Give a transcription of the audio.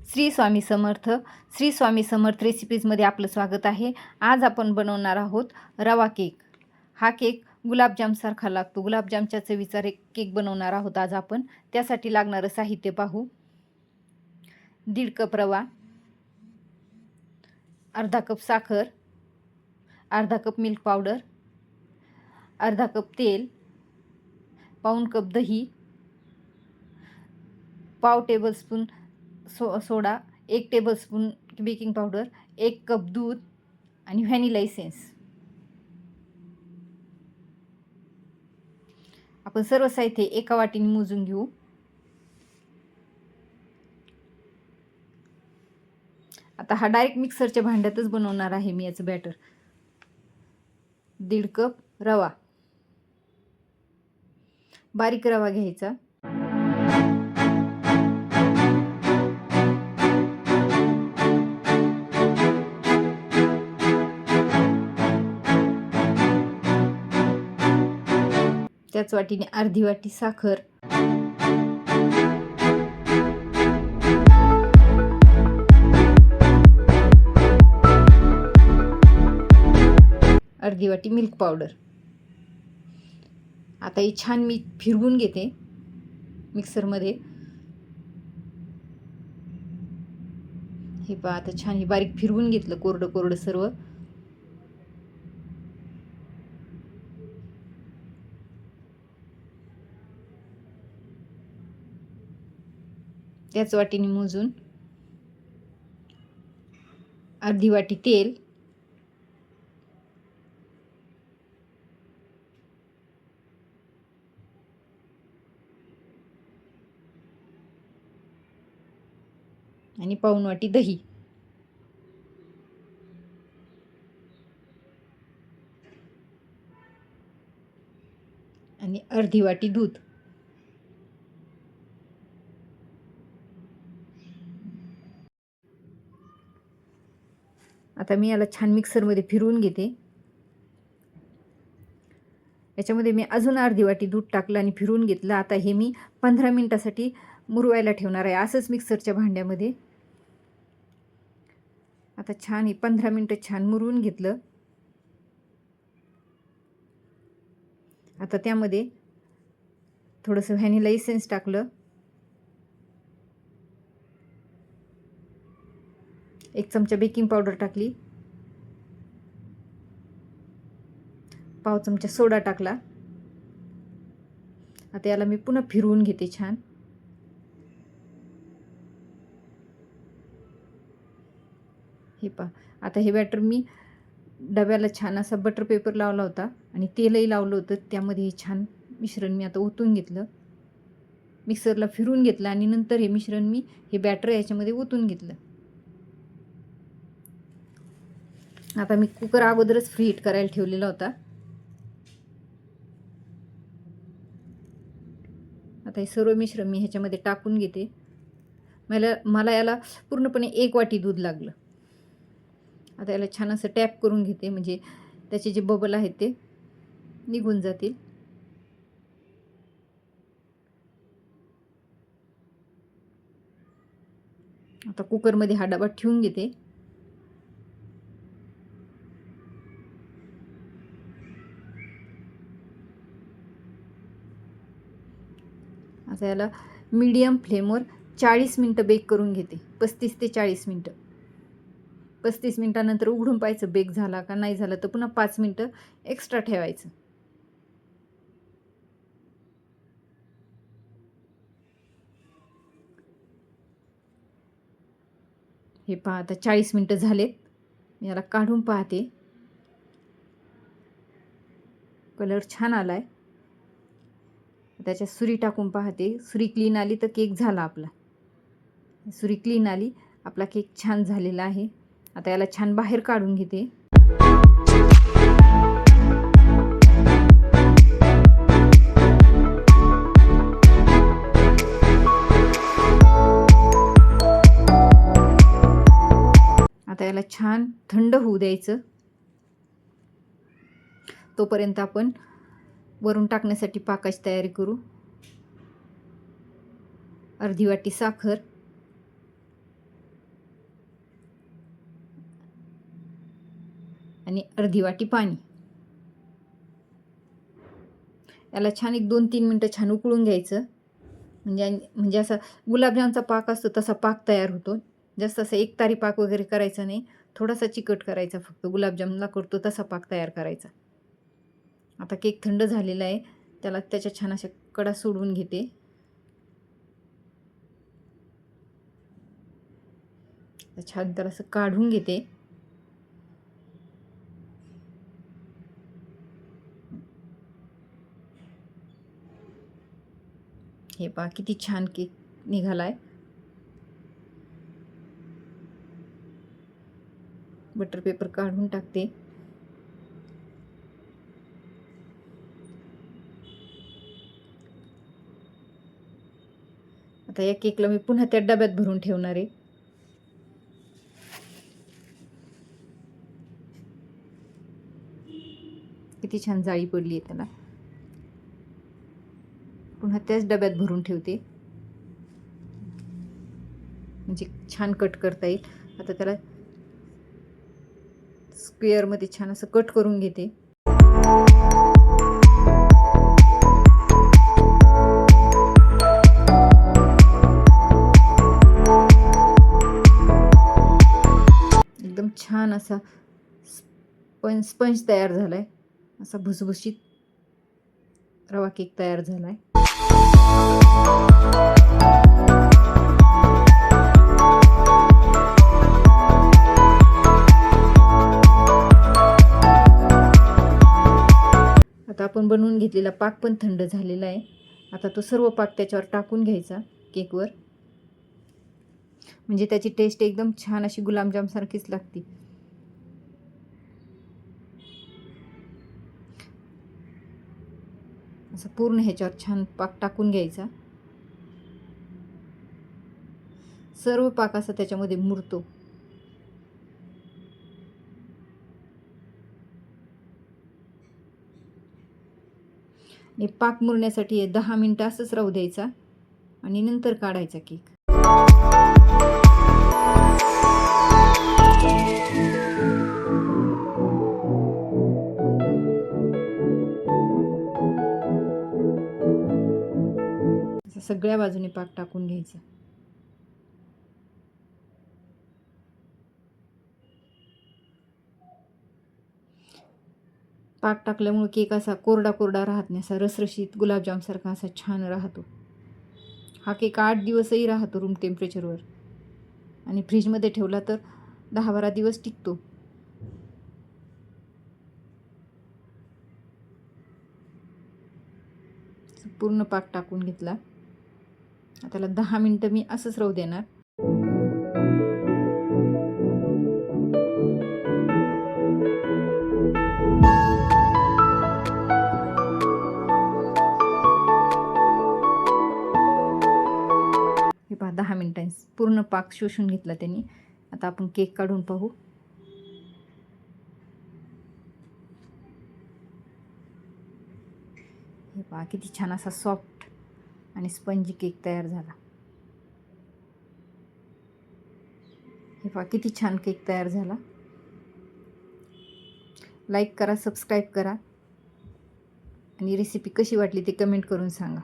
श्री स्वामी समर्थ. श्री स्वामी समर्थ रेसिपीजमध्ये आपलं स्वागत आहे. आज आपण बनवणार आहोत रवा केक. हा केक गुलाबजामसारखा लागतो. गुलाबजामच्या चवीचा केक बनवणार आहोत आज आपण. त्यासाठी लागणारं साहित्य पाहू. 1.5 कप रवा, अर्धा कप साखर, अर्धा कप मिल्क पावडर, अर्धा कप तेल, पाऊण कप दही, पाव टेबलस्पून सोडा, 1 टेबलस्पून बेकिंग पावडर, 1 कप दूध आणि व्हॅनिला इसेन्स. आपण सर्व साहित्य एका वाटीने मोजून घेऊ. आता हा डायरेक्ट मिक्सरच्या भांड्यातच बनवणार आहे मी याचं बॅटर. 1.5 कप रवा, बारीक रवा घ्यायचा. त्याच वाटीने अर्धी वाटी साखर, अर्धी वाटी मिल्क पावडर. आता ही छान मी फिरवून घेते मिक्सरमध्ये. हे पहा, आता छान ही बारीक फिरवून घेतलं, कोरडं कोरडं सर्व. त्याच वाटीने मोजून अर्धी वाटी तेल, आणि पाऊण वाटी दही, आणि अर्धी वाटी दूध. आता मी याला छान मिक्सरमध्ये फिरवून घेते. याच्यामध्ये मी अजून अर्धी वाटी दूध टाकलं आणि फिरवून घेतलं. आता हे मी 15 मिनिटासाठी मुरवायला ठेवणार आहे, असंच मिक्सरच्या भांड्यामध्ये. आता छान हे 15 मिनिटं छान मुरवून घेतलं. आता त्यामध्ये थोडंसं व्हॅनिला इसेन्स टाकलं, 1 चमचा बेकिंग पावडर टाकली, पाव चमचा सोडा टाकला. आता याला मी पुन्हा फिरवून घेते छान. हे पहा, आता हे बॅटर मी डब्याला छान असा बटर पेपर लावला होता आणि तेलही लावलं होतं. त्यामध्ये हे छान मिश्रण मी आता ओतून घेतलं, मिक्सरला फिरवून घेतलं आणि नंतर हे मिश्रण मी हे बॅटर याच्यामध्ये ओतून घेतलं. आता मी कुकर अगोदरच फ्री हीट करायला ठेवलेला होता. आता हे सर्व मिश्रण मी ह्याच्यामध्ये टाकून घेते. मला याला पूर्णपणे 1 वाटी दूध लागलं. आता याला छान असं टॅप करून घेते, म्हणजे त्याचे जे बबल आहेत ते निघून जातील. आता कुकरमध्ये हा डबा ठेवून घेते. आता याला मीडियम फ्लेमवर 40 मिनटं बेक करून घेते. 35 ते 40 मिनटं. 35 मिनटानंतर उघडून पाहायचं बेक झाला का नाही झालं, तर पुन्हा 5 मिनटं एक्स्ट्रा ठेवायचं. हे पहा, आता 40 मिनटं झालेत. मी याला काढून पाहते. कलर छान आलाय. त्याच्यात सुरी टाकून पाहते. सुरी क्लीन आली तर केक झाला आपला. सुरी क्लीन आली, आपला केक छान झालेला आहे. आता याला छान बाहेर काढून घेते. आता याला छान थंड होऊ द्यायचं. तोपर्यंत आपण वरून टाकण्यासाठी पाकाची तयारी करू. अर्धी वाटी साखर, आणि अर्धी वाटी पाणी. याला छान एक 2-3 मिनटं छान उकळून घ्यायचं. म्हणजे असा गुलाबजामचा पाक असतो तसा पाक तयार होतो. जास्त असं एकतारी पाक वगैरे करायचा नाही, थोडासा चिकट करायचा, फक्त गुलाबजामला करतो तसा पाक तयार करायचा. आता केक थंड झालेला आहे, त्याच्या छान अशा कडा सोडवून घेते. छान त्याला असं काढून घेते. हे पहा किती छान केक निघालाय. बटर पेपर काढून टाकते. आता या केकला मी पुन्हा त्या डब्यात भरून ठेवणार आहे. किती छान जाळी पडली आहे त्याला. पुन्हा त्याच डब्यात भरून ठेवते, म्हणजे छान कट करता येईल. आता त्याला स्क्वेअरमध्ये छान असं कट करून घेते. एकदम छान असा स्पंज तयार झालाय. असा भुसभुशीत रवा केक तयार झालाय. आता आपण बनवून घेतलेला पाक पण थंड झालेला आहे. आता तो सर्व पाक त्याच्यावर टाकून घ्यायचा केकवर, म्हणजे त्याची टेस्ट एकदम छान अशी गुलाबजाम सारखीच लागते. असं पूर्ण ह्याच्यावर छान पाक टाकून घ्यायचा. सर्व पाक असा त्याच्यामध्ये मुरतो. आणि पाक मुरण्यासाठी 10 मिनिटं असंच राहू द्यायचा आणि नंतर काढायचा केक. सगळ्या बाजूने पाक टाकून घ्यायचा. पाक टाकल्यामुळे केक असा कोरडा कोरडा राहत नाही, असा रसरशीत गुलाबजामसारखा असा छान राहतो. हा केक 8 दिवसही राहतो रूम टेम्परेचरवर, आणि फ्रीजमध्ये ठेवला तर 10-12 दिवस टिकतो. पूर्ण पाक टाकून घेतला. त्याला 10 मिनिटं मी असंच राहू देणार. हे पहा 10 मिनिटांनी पूर्ण पाक शोषून घेतला त्यांनी. आता आपण केक काढून पाहू. हे पहा किती छान असा सॉफ्ट आणि स्पंजी केक तयार झाला. हे पहा किती छान केक तयार झाला. लाईक करा, सबस्क्राईब करा, आणि रेसिपी कशी वाटली ते कमेंट करून सांगा.